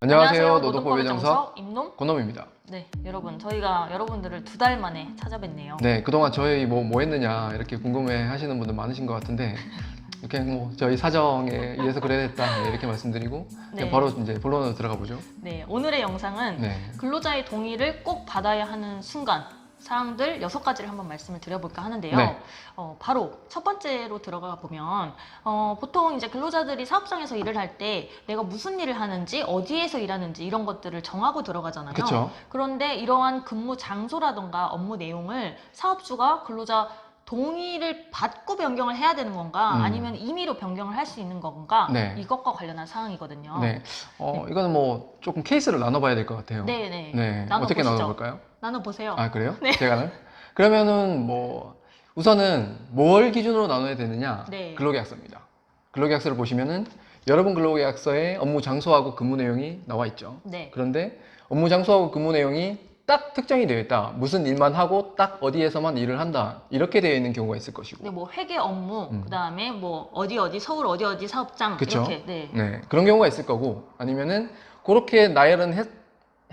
안녕하세요. 노동법의 임놈? 권놈입니다. 네, 여러분 저희가 여러분들을 2달 만에 찾아뵀네요. 네, 그동안 저희 뭐 했느냐 이렇게 궁금해 하시는 분들 많으신 것 같은데 이렇게 뭐 저희 사정에 의해서 그래야 됐다 이렇게 말씀드리고 그냥 네. 바로 이제 본론으로 들어가 보죠. 네, 오늘의 영상은 네. 근로자의 동의를 꼭 받아야 하는 순간 사항들 6가지를 한번 말씀을 드려볼까 하는데요. 네. 바로 첫 번째로 들어가 보면 보통 이제 근로자들이 사업장에서 일을 할 때 내가 무슨 일을 하는지 어디에서 일하는지 이런 것들을 정하고 들어가잖아요. 그쵸. 그런데 이러한 근무 장소라던가 업무 내용을 사업주가 근로자 동의를 받고 변경을 해야 되는 건가 아니면 임의로 변경을 할 수 있는 건가 네. 이것과 관련한 사항이거든요. 네. 이거는 뭐 조금 케이스를 나눠봐야 될 것 같아요. 네네. 네. 어떻게 나눠볼까요? 나눠보세요. 아, 그래요? 네. 제가는? 그러면은 뭐 우선은 뭘 기준으로 나눠야 되느냐? 네. 근로계약서입니다. 근로계약서를 보시면은 여러분 근로계약서에 업무 장소하고 근무 내용이 나와 있죠. 네. 그런데 업무 장소하고 근무 내용이 딱 특정이 되어 있다. 무슨 일만 하고 딱 어디에서만 일을 한다. 이렇게 되어 있는 경우가 있을 것이고. 네, 뭐 회계 업무, 그다음에 뭐 어디 서울 어디 사업장 그쵸? 이렇게. 네. 네. 그런 경우가 있을 거고 아니면은 그렇게 나열은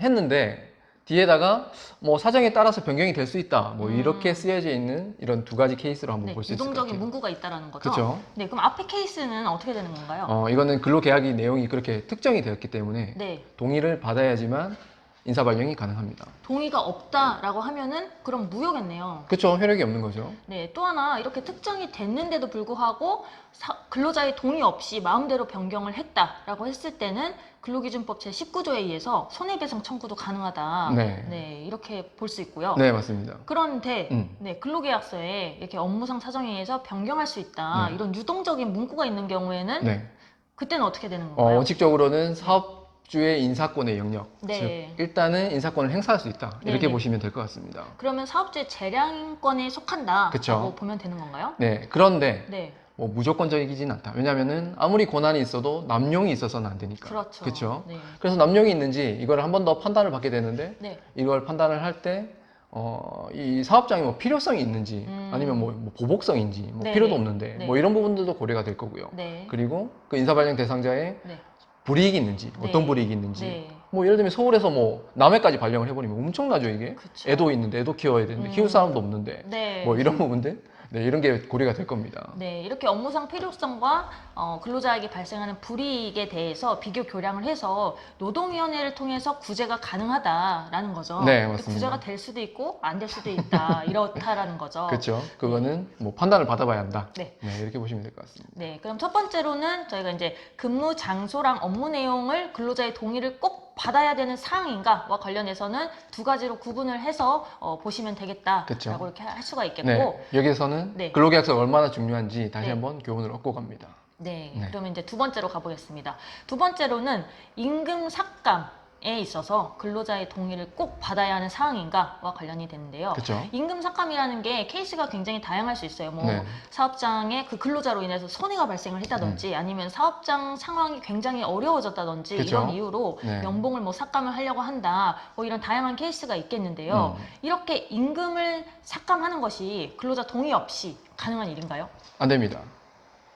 했는데 뒤에다가 뭐 사정에 따라서 변경이 될 수 있다. 뭐 이렇게 쓰여져 있는 이런 2가지 케이스로 한번 네, 볼 수 있을 것 같아요. 유동적인 문구가 있다라는 거죠. 그쵸? 네, 그럼 앞에 케이스는 어떻게 되는 건가요? 이거는 근로계약이 내용이 그렇게 특정이 되었기 때문에 네. 동의를 받아야지만 인사 발령이 가능합니다. 동의가 없다라고 하면은 그럼 무효겠네요. 그렇죠. 효력이 없는 거죠. 네, 또 하나 이렇게 특정이 됐는데도 불구하고 근로자의 동의 없이 마음대로 변경을 했다라고 했을 때는 근로기준법 제19조에 의해서 손해배상 청구도 가능하다. 네. 이렇게 볼 수 있고요. 네, 맞습니다. 그런데 네, 근로계약서에 이렇게 업무상 사정에 의해서 변경할 수 있다. 네. 이런 유동적인 문구가 있는 경우에는 네. 그때는 어떻게 되는 건가요? 원칙적으로는 사업주의 인사권의 영역, 네. 즉 일단은 인사권을 행사할 수 있다. 이렇게 네네. 보시면 될 것 같습니다. 그러면 사업주의 재량권에 속한다라고 그쵸. 보면 되는 건가요? 네, 그런데 네. 뭐 무조건적이진 않다. 왜냐하면은 아무리 권한이 있어도 남용이 있어서는 안 되니까. 그렇죠. 그렇죠. 네. 그래서 남용이 있는지 이걸 한 번 더 판단을 받게 되는데 네. 이걸 판단을 할 때 이 사업장이 뭐 필요성이 있는지 아니면 뭐 보복성인지 뭐 네네. 필요도 없는데 네. 뭐 이런 부분들도 고려가 될 거고요. 네. 그리고 그 인사발령 대상자의 네. 불이익이 있는지 네. 어떤 불이익이 있는지 네. 뭐 예를 들면 서울에서 뭐 남해까지 발령을 해버리면 엄청나죠 이게. 그쵸. 애도 있는데 애도 키워야 되는데 키울 사람도 없는데 네. 뭐 이런 부분들 네, 이런 게 고려가 될 겁니다. 네, 이렇게 업무상 필요성과 근로자에게 발생하는 불이익에 대해서 비교 교량을 해서 노동위원회를 통해서 구제가 가능하다라는 거죠. 네, 근데 맞습니다. 구제가 될 수도 있고 안 될 수도 있다 이렇다라는 거죠. 그렇죠. 그거는 뭐 판단을 받아봐야 한다. 네. 네, 이렇게 보시면 될 것 같습니다. 네, 그럼 첫 번째로는 저희가 이제 근무 장소랑 업무 내용을 근로자의 동의를 꼭 받아야 되는 사항인가와 관련해서는 2가지로 구분을 해서 보시면 되겠다라고 그쵸. 이렇게 할 수가 있겠고. 네, 여기서는 네. 근로계약서가 얼마나 중요한지 다시 네. 한번 교훈을 얻고 갑니다. 네, 네. 그러면 이제 2번째로 가보겠습니다. 2번째로는 임금 삭감에 있어서 근로자의 동의를 꼭 받아야 하는 사항인가와 관련이 되는데요. 그쵸. 임금 삭감이라는 게 케이스가 굉장히 다양할 수 있어요. 뭐 네. 사업장에 그 근로자로 인해서 손해가 발생을 했다든지 아니면 사업장 상황이 굉장히 어려워졌다든지 그쵸. 이런 이유로 네. 연봉을 뭐 삭감을 하려고 한다. 뭐 이런 다양한 케이스가 있겠는데요. 이렇게 임금을 삭감하는 것이 근로자 동의 없이 가능한 일인가요? 안 됩니다.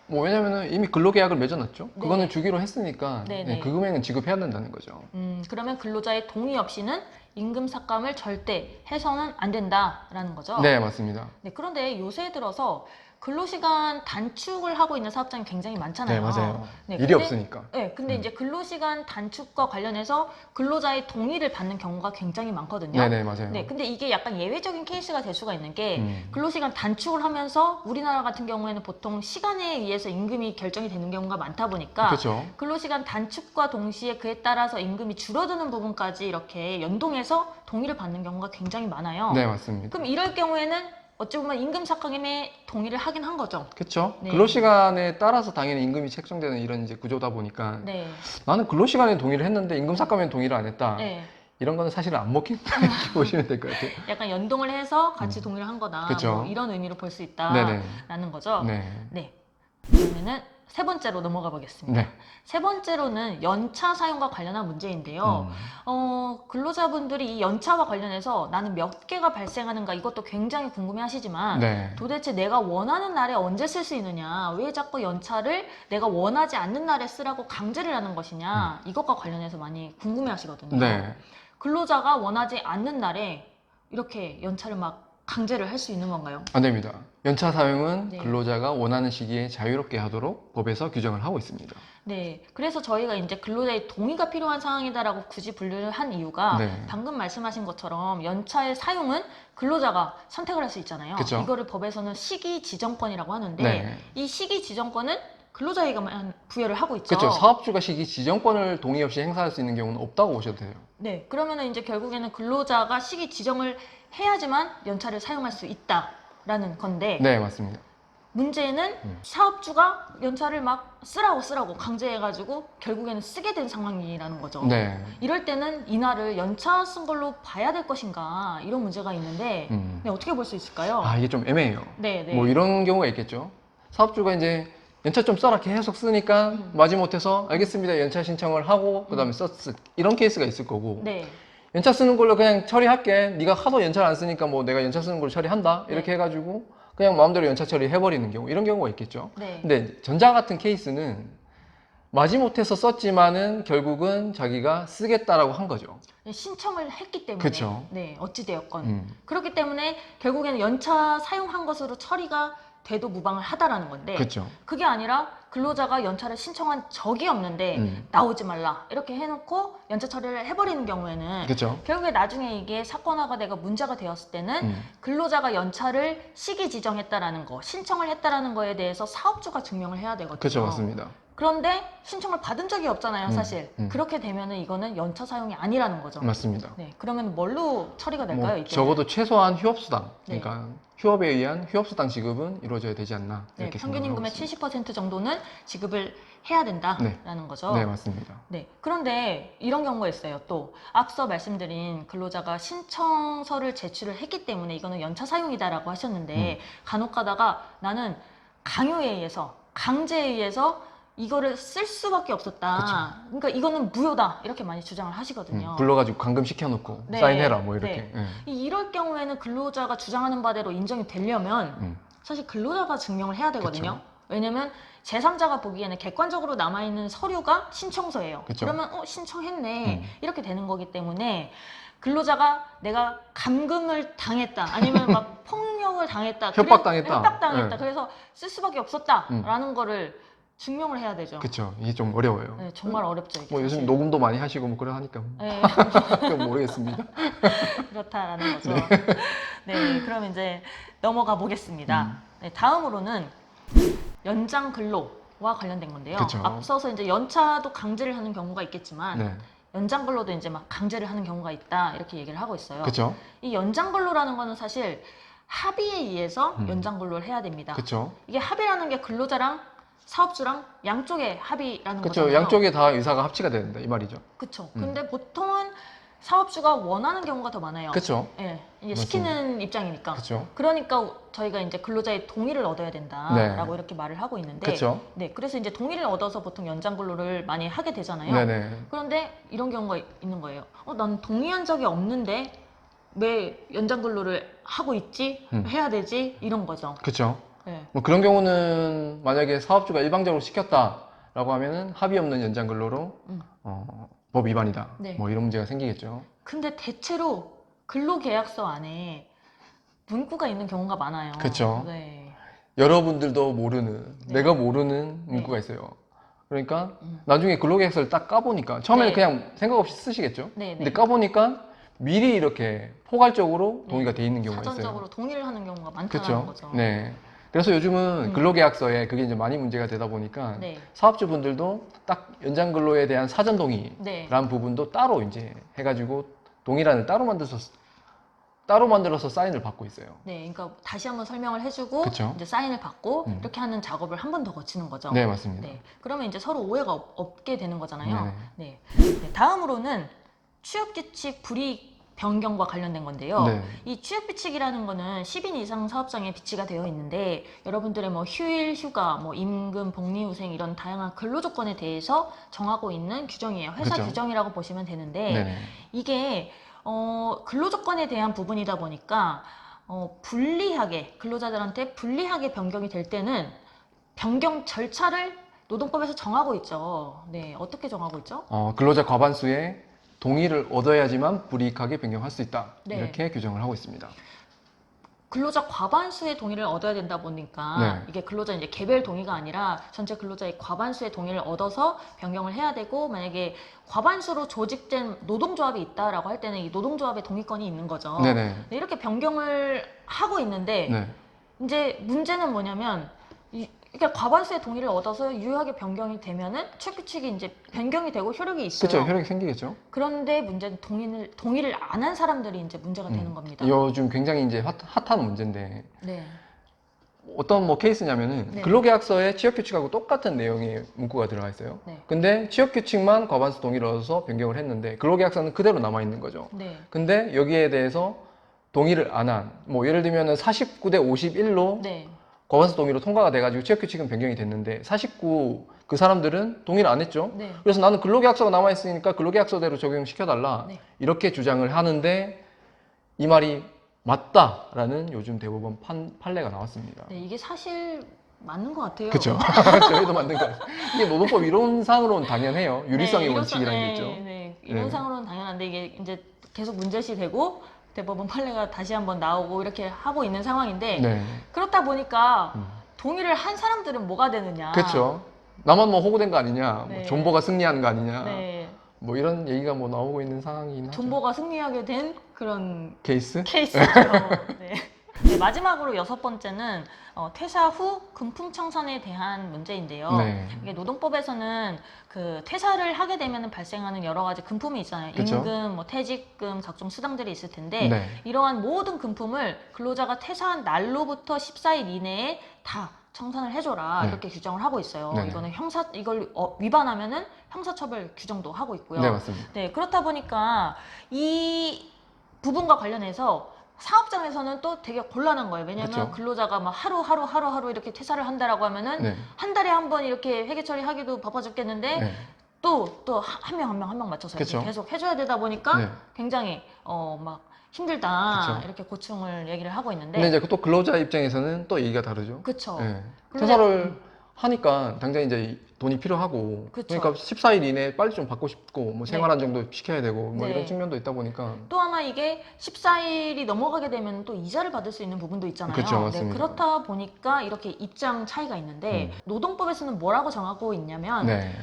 뭐 왜냐면은 이미 근로계약을 맺어놨죠. 네. 그거는 주기로 했으니까 네네. 네, 그 금액은 지급해야 된다는 거죠. 그러면 근로자의 동의 없이는 임금 삭감을 절대 해서는 안 된다라는 거죠. 네, 맞습니다. 네, 그런데 요새 들어서 근로시간 단축을 하고 있는 사업장이 굉장히 많잖아요. 네, 맞아요. 네, 일이 근데- 없으니까. 네, 근데 이제 근로시간 단축과 관련해서 근로자의 동의를 받는 경우가 굉장히 많거든요. 네, 네, 맞아요. 네, 근데 이게 약간 예외적인 케이스가 될 수가 있는 게 근로시간 단축을 하면서 우리나라 같은 경우에는 보통 시간에 의해서 임금이 결정이 되는 경우가 많다 보니까 그렇죠. 근로시간 단축과 동시에 그에 따라서 임금이 줄어드는 부분까지 이렇게 연동해서 동의를 받는 경우가 굉장히 많아요. 네, 맞습니다. 그럼 이럴 경우에는 어찌 보면 임금 삭감에 동의를 하긴 한 거죠. 그렇죠. 네. 근로시간에 따라서 당연히 임금이 책정되는 이런 이제 구조다 보니까 네. 나는 근로시간에 동의를 했는데 임금 삭감에 동의를 안 했다. 네. 이런 거는 사실은 안 먹힌다 이렇게 보시면 될 것 같아요. 약간 연동을 해서 같이 동의를 한 거다. 그쵸. 뭐 이런 의미로 볼 수 네네. 있다라는 거죠. 네. 네. 그러면은 세 번째로 넘어가 보겠습니다. 네. 세 번째로는 연차 사용과 관련한 문제인데요. 근로자분들이 이 연차와 관련해서 나는 몇 개가 발생하는가 이것도 굉장히 궁금해 하시지만 네. 도대체 내가 원하는 날에 언제 쓸 수 있느냐, 왜 자꾸 연차를 내가 원하지 않는 날에 쓰라고 강제를 하는 것이냐, 이것과 관련해서 많이 궁금해 하시거든요. 네. 근로자가 원하지 않는 날에 이렇게 연차를 막 강제를 할 수 있는 건가요? 안 됩니다. 연차 사용은 네. 근로자가 원하는 시기에 자유롭게 하도록 법에서 규정을 하고 있습니다. 네, 그래서 저희가 이제 근로자의 동의가 필요한 상황이다라고 굳이 분류를 한 이유가 네. 방금 말씀하신 것처럼 연차의 사용은 근로자가 선택을 할 수 있잖아요. 그쵸. 이거를 법에서는 시기 지정권이라고 하는데 네. 이 시기 지정권은 근로자에게만 부여를 하고 있죠. 그렇죠. 사업주가 시기 지정권을 동의 없이 행사할 수 있는 경우는 없다고 보셔도 돼요. 네, 그러면은 이제 결국에는 근로자가 시기 지정을 해야지만 연차를 사용할 수 있다라는 건데 네, 맞습니다. 문제는 사업주가 연차를 막 쓰라고 강제해가지고 결국에는 쓰게 된 상황이라는 거죠. 네. 이럴 때는 이날을 연차 쓴 걸로 봐야 될 것인가 이런 문제가 있는데 네, 어떻게 볼 수 있을까요? 아, 이게 좀 애매해요. 네, 네. 뭐 이런 경우가 있겠죠. 사업주가 이제 연차 좀 써라 계속 쓰니까 마지못해서 알겠습니다. 연차 신청을 하고 그다음에 썼을 이런 케이스가 있을 거고 네, 연차 쓰는 걸로 그냥 처리할게. 네가 하도 연차를 안 쓰니까 뭐 내가 연차 쓰는 걸로 처리한다. 이렇게 네. 해가지고 그냥 마음대로 연차 처리해버리는 경우 이런 경우가 있겠죠. 네. 근데 전자 같은 케이스는 마지못해서 썼지만은 결국은 자기가 쓰겠다라고 한 거죠. 신청을 했기 때문에 그쵸. 네, 어찌되었건 음. 그렇기 때문에 결국에는 연차 사용한 것으로 처리가 돼도 무방을 하다라는 건데 그렇죠. 그게 아니라 근로자가 연차를 신청한 적이 없는데 나오지 말라 이렇게 해놓고 연차 처리를 해버리는 경우에는 그렇죠. 결국에 나중에 이게 사건화가 되고 문제가 되었을 때는 근로자가 연차를 시기 지정했다라는 거, 신청을 했다라는 거에 대해서 사업주가 증명을 해야 되거든요. 그렇죠, 맞습니다. 그런데 신청을 받은 적이 없잖아요, 사실. 음. 그렇게 되면은 이거는 연차 사용이 아니라는 거죠. 맞습니다. 네, 그러면 뭘로 처리가 될까요, 뭐 이게? 적어도 최소한 휴업수당, 네. 그러니까 휴업에 의한 휴업수당 지급은 이루어져야 되지 않나 네, 이렇게 평균 임금의 생각하고 있습니다. 70% 정도는 지급을 해야 된다라는 거죠. 네, 맞습니다. 네, 그런데 이런 경우가 있어요. 또 앞서 말씀드린 근로자가 신청서를 제출을 했기 때문에 이거는 연차 사용이다라고 하셨는데 간혹 가다가 나는 강요에 의해서 강제에 의해서 이거를 쓸 수밖에 없었다. 그쵸. 그러니까 이거는 무효다 이렇게 많이 주장을 하시거든요. 불러가지고 감금 시켜놓고 네, 사인해라 뭐 이렇게. 네. 이럴 경우에는 근로자가 주장하는 바대로 인정이 되려면 사실 근로자가 증명을 해야 되거든요. 그쵸. 왜냐면 제3자가 보기에는 객관적으로 남아있는 서류가 신청서예요. 그쵸. 그러면 신청했네 이렇게 되는 거기 때문에 근로자가 내가 감금을 당했다 아니면 막 폭력을 당했다 협박당했다. 협박당했다 네. 그래서 쓸 수밖에 없었다라는 거를 증명을 해야 되죠. 그렇죠. 이게 좀 어려워요. 네, 정말 어렵죠. 이게 뭐 요즘 사실. 녹음도 많이 하시고 뭐 그래 하니까 네, 좀 모르겠습니다. 그렇다라는 거죠. 네, 그럼 이제 넘어가 보겠습니다. 네, 다음으로는 연장 근로와 관련된 건데요. 그쵸. 앞서서 이제 연차도 강제를 하는 경우가 있겠지만 네, 연장 근로도 이제 막 강제를 하는 경우가 있다 이렇게 얘기를 하고 있어요. 그렇죠. 이 연장 근로라는 거는 사실 합의에 의해서 연장 근로를 해야 됩니다. 그렇죠. 이게 합의라는 게 근로자랑 사업주랑 양쪽의 합의라는 그렇죠. 거잖아요. 양쪽에 다 의사가 합치가 된다 이 말이죠. 그렇죠. 근데 보통은 사업주가 원하는 경우가 더 많아요. 그렇죠. 예, 이게 맞습니다. 시키는 입장이니까. 그렇죠. 그러니까 저희가 이제 근로자의 동의를 얻어야 된다라고 네. 이렇게 말을 하고 있는데, 그렇죠. 네, 그래서 이제 동의를 얻어서 보통 연장 근로를 많이 하게 되잖아요. 네네. 그런데 이런 경우가 있는 거예요. 난 동의한 적이 없는데 왜 연장 근로를 하고 있지? 해야 되지? 이런 거죠. 그렇죠. 네. 뭐 그런 경우는 만약에 사업주가 일방적으로 시켰다라고 하면은 합의 없는 연장 근로로 법 위반이다. 네. 뭐 이런 문제가 생기겠죠. 근데 대체로 근로계약서 안에 문구가 있는 경우가 많아요. 그쵸. 네. 여러분들도 모르는, 네. 내가 모르는 네. 문구가 있어요. 그러니까 나중에 근로계약서를 딱 까보니까 처음에는 네. 그냥 생각 없이 쓰시겠죠. 네, 근데 네. 까보니까 미리 이렇게 포괄적으로 동의가 네. 돼 있는 경우가 사전적으로 있어요. 동의를 하는 경우가 많다는 그렇죠. 거죠. 네. 그래서 요즘은 근로계약서에 그게 이제 많이 문제가 되다 보니까 네. 사업주분들도 딱 연장 근로에 대한 사전 동의라는 네. 부분도 따로 이제 해가지고 동의란을 따로 만들어서 사인을 받고 있어요. 네, 그러니까 다시 한번 설명을 해주고 그쵸. 이제 사인을 받고 이렇게 하는 작업을 한 번 더 거치는 거죠. 네, 맞습니다. 네, 그러면 이제 서로 오해가 없게 되는 거잖아요. 네네. 네. 네, 다음으로는 취업규칙 불이익 변경과 관련된 건데요. 네. 이 취업 규칙이라는 거는 10인 이상 사업장에 비치가 되어 있는데 여러분들의 뭐 휴일, 휴가, 뭐 임금, 복리후생 이런 다양한 근로 조건에 대해서 정하고 있는 규정이에요. 회사 그쵸. 규정이라고 보시면 되는데 네네. 이게 근로 조건에 대한 부분이다 보니까 불리하게 근로자들한테 불리하게 변경이 될 때는 변경 절차를 노동법에서 정하고 있죠. 네, 어떻게 정하고 있죠? 근로자 과반수의 동의를 얻어야지만 불이익하게 변경할 수 있다. 네. 이렇게 규정을 하고 있습니다. 근로자 과반수의 동의를 얻어야 된다 보니까 네. 이게 근로자 이제 개별 동의가 아니라 전체 근로자의 과반수의 동의를 얻어서 변경을 해야 되고 만약에 과반수로 조직된 노동조합이 있다라고 할 때는 이 노동조합의 동의권이 있는 거죠. 네네. 네, 이렇게 변경을 하고 있는데 네. 이제 문제는 뭐냐면 그러니까 과반수의 동의를 얻어서 유효하게 변경이 되면은 취업 규칙이 이제 변경이 되고 효력이 있어요. 그렇죠. 효력이 생기겠죠. 그런데 문제는 동의를 안 한 사람들이 이제 문제가 되는 겁니다. 요즘 굉장히 이제 핫한 문제인데 네. 어떤 뭐 케이스냐면은 네. 근로계약서에 취업규칙하고 똑같은 내용의 문구가 들어가 있어요. 네. 근데 취업규칙만 과반수 동의를 얻어서 변경을 했는데 근로계약서는 그대로 남아 있는 거죠. 네. 근데 여기에 대해서 동의를 안 한, 뭐 예를 들면은 49대 51로 네. 과반수 동의로 통과가 돼가지고 취업규칙은 변경이 됐는데 49 그 사람들은 동의를 안 했죠. 네. 그래서 나는 근로계약서가 남아 있으니까 근로계약서대로 적용시켜달라 네. 이렇게 주장을 하는데 이 말이 맞다라는 요즘 대법원 판례가 나왔습니다. 네, 이게 사실 맞는 것 같아요. 그렇죠. 저희도 만든 거 이게 노동법 이론상으로는 당연해요. 유리성의 네, 원칙이라는 게 있죠. 네, 이론상으로는 당연한데 이게 이제 계속 문제시되고 대법원 판례가 다시 한번 나오고 이렇게 하고 있는 상황인데 네. 그렇다 보니까 동의를 한 사람들은 뭐가 되느냐? 그렇죠. 나만 뭐 호구된 거 아니냐, 네. 뭐 존버가 승리한 거 아니냐, 네, 뭐 이런 얘기가 뭐 나오고 있는 상황이긴 하죠. 존버가 승리하게 된 그런 케이스? 케이스죠. 네. 네, 마지막으로 6번째는 퇴사 후 금품 청산에 대한 문제인데요. 네. 이게 노동법에서는 그 퇴사를 하게 되면 발생하는 여러 가지 금품이 있잖아요. 그쵸. 임금, 뭐 퇴직금, 각종 수당들이 있을 텐데 네. 이러한 모든 금품을 근로자가 퇴사한 날로부터 14일 이내에 다 청산을 해줘라 네. 이렇게 규정을 하고 있어요. 네네. 이거는 이걸 위반하면은 형사처벌 규정도 하고 있고요. 네, 맞습니다. 네, 그렇다 보니까 이 부분과 관련해서 사업장에서는 또 되게 곤란한 거예요. 왜냐하면 그쵸. 근로자가 막 하루 이렇게 퇴사를 한다라고 하면은 네. 한 달에 한 번 이렇게 회계 처리하기도 바빠 죽겠는데 네. 또 한 명 맞춰서 이렇게 그쵸. 계속 해줘야 되다 보니까 네. 굉장히 막 힘들다 그쵸. 이렇게 고충을 얘기를 하고 있는데 근데 이제 또 근로자 입장에서는 또 얘기가 다르죠. 그쵸. 네. 근로자- 퇴사를 하니까 당장 이제 돈이 필요하고 그쵸. 그러니까 14일 이내에 빨리 좀 받고 싶고 뭐 생활 네. 안정도 시켜야 되고 뭐 네. 이런 측면도 있다 보니까 또 하나 이게 14일이 넘어가게 되면 또 이자를 받을 수 있는 부분도 있잖아요. 그쵸, 네, 맞습니다. 그렇다 보니까 이렇게 입장 차이가 있는데 노동법에서는 뭐라고 정하고 있냐면 네.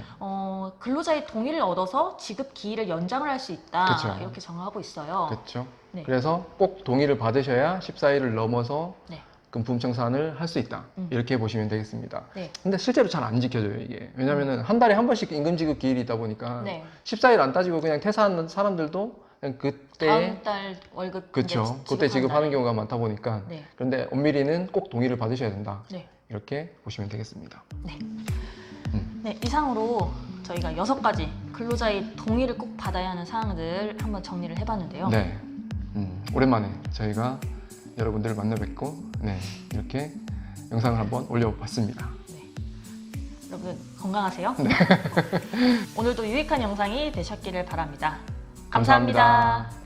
근로자의 동의를 얻어서 지급 기일을 연장을 할 수 있다 그쵸. 이렇게 정하고 있어요. 그렇죠. 네. 그래서 꼭 동의를 받으셔야 14일을 넘어서 네. 금품 청산을 할 수 있다. 이렇게 보시면 되겠습니다. 네. 근데 실제로 잘 안 지켜져요, 이게. 왜냐면은 한 달에 한 번씩 임금 지급 기일이 있다 보니까 네. 14일 안 따지고 그냥 퇴사하는 사람들도 그냥 그때 다음 달 월급 그렇죠. 이제 그때 지급하는 지급하는 날에. 경우가 많다 보니까 네. 그런데 엄밀히는 꼭 동의를 받으셔야 된다. 네. 이렇게 보시면 되겠습니다. 네, 이상으로 저희가 6가지 근로자의 동의를 꼭 받아야 하는 사항들 한번 정리를 해봤는데요. 네. 오랜만에 저희가 여러분들 만나 뵙고 네, 이렇게 영상을 한번 올려봤습니다. 여러분 건강하세요. 오늘도 유익한 영상이 되셨기를 바랍니다. 감사합니다. 감사합니다.